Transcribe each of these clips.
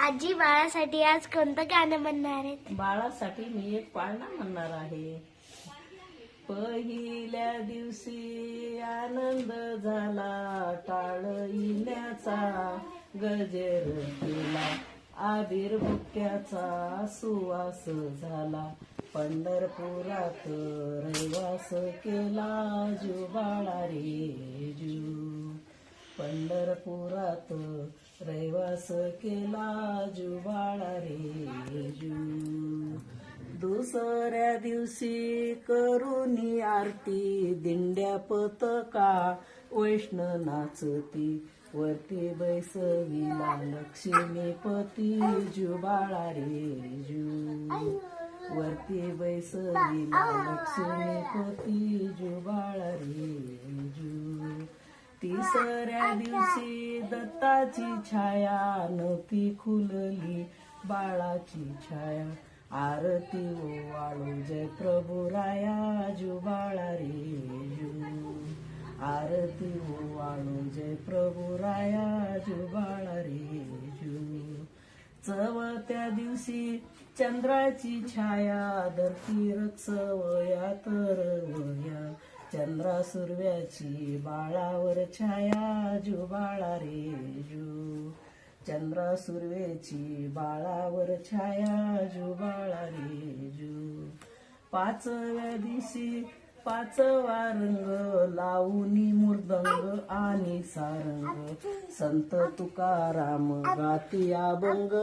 आजी बाळासाठी आज कोणतं गाणं म्हणणार आहेत? बाळासाठी मी एक पाळणा म्हणणार आहे. पहिल्या दिवशी आनंद झाला, टाळ येण्याचा गजर केला, आबीर बुक्याचा सुवास झाला, पंढरपुरात रहिवास केला, जू बाळा रे जू. पंढरपुरात रहिवास केला, जू बाळा रे जू. दुसऱ्या दिवशी करुणी आरती, दिंड्या पतका वैष्णव नाचती, वरती बैसविला लक्ष्मीपती, जू बाळा रे जू. वरती बैसविला लक्ष्मीपती, जू बाळा रे जू. तिसऱ्या दिवशी दत्ताची छाया नव्हती खुलली, बाळाची छाया, आरती ओवाळू जय प्रभू राया, जू बाळा रे जू. आरती ओवाळू जय प्रभू राया, जू बाळा रे जू. चवथ्या दिवशी चंद्राची छाया, धरती रक्सवया तरवया, चंद्रा सुरव्याची बाळावर छाया, जू बाळा रे जू. चंद्रा सुरवेची बाळावर छाया, जू बाळा रे जू. पाचव्या दिवशी पाचवा रंग, लावणी मृदंग आणि सारंग, संत तुकाराम गाती अभंग,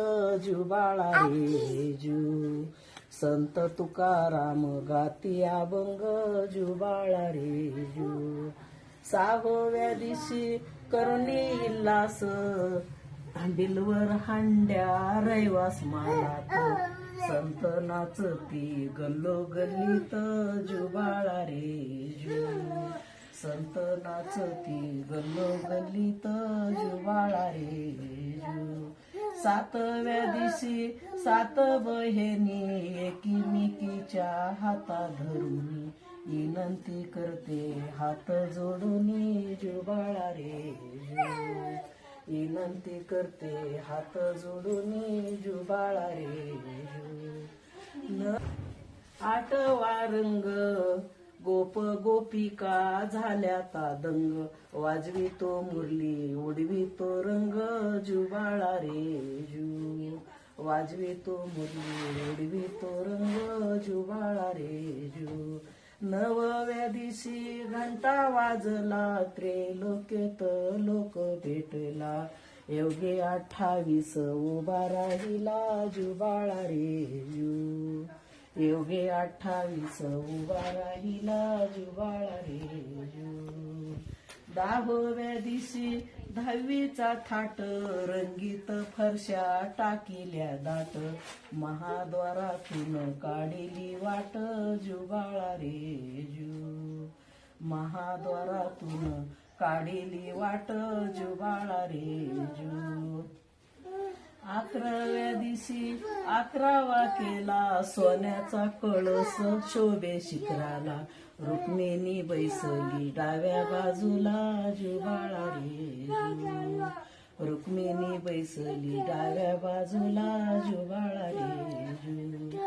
जू बाळा रे जू. संत तुकाराम गाती अभंग, जू बाळा रे जू. सहाव्या दिवशी करणी इल्लास, बिलवर हांड्या रहिवास मानात, संत नाचती गल्लो गल्लीत, जू बाळा रे जू. संत नाचती गल्लो गल्लीत, जू बाळा रे जू. सातव्या दिवशी सात बहिणी एकीमेकीच्या हाता धरून, विनंती करते हात जोडून, जू बाळा रे जू. विनंती करते हात जोडून, जू बाळा रे जू. आठवा रंग, गोप गोपिका झाल्या तादंग, वाजवितो मुरली उडवितो रंग, जू बाळा रे जू. वाजवितो मुरली उडवितो रंग, जू बाळा रे जू. नवव्या दिवशी घंटा वाजला, त्रेलोक्यत लोक भेटला, योगे 28 उभा राहिला, जू बाळा रे जू. योगे 28 उभा राहिला, जू बाळा रे जू. 10व्या दिवशी 10वीचा थाट, रंगीत फरशा टाकिल्या दाट, महाद्वारातून काढिली वाट, जू बाळा रे जू. महाद्वारातून काढिली वाट, जू बाळा रे जू. 11व्या दिवशी 11वा केला, सोन्याचा कळस शोभे शिखराला, रुक्मिणी बैसली डाव्या बाजूला, जू बाळा रे जू. रुक्मिणी बैसली डाव्या बाजूला, जू बाळा रे जू.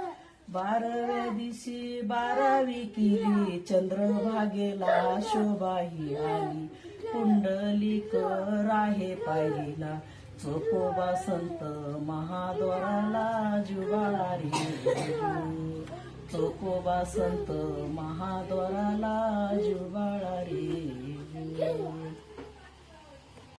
12व्या दिवशी 12वी केली, चंद्रभागेला शोभाही आली, पुंडलिक राहे पाहिला, चोकोबा संत महाद्वाराला, जू बाळा रे जू. चोकोबा संत महाद्वाराला, जू बाळा रे जू.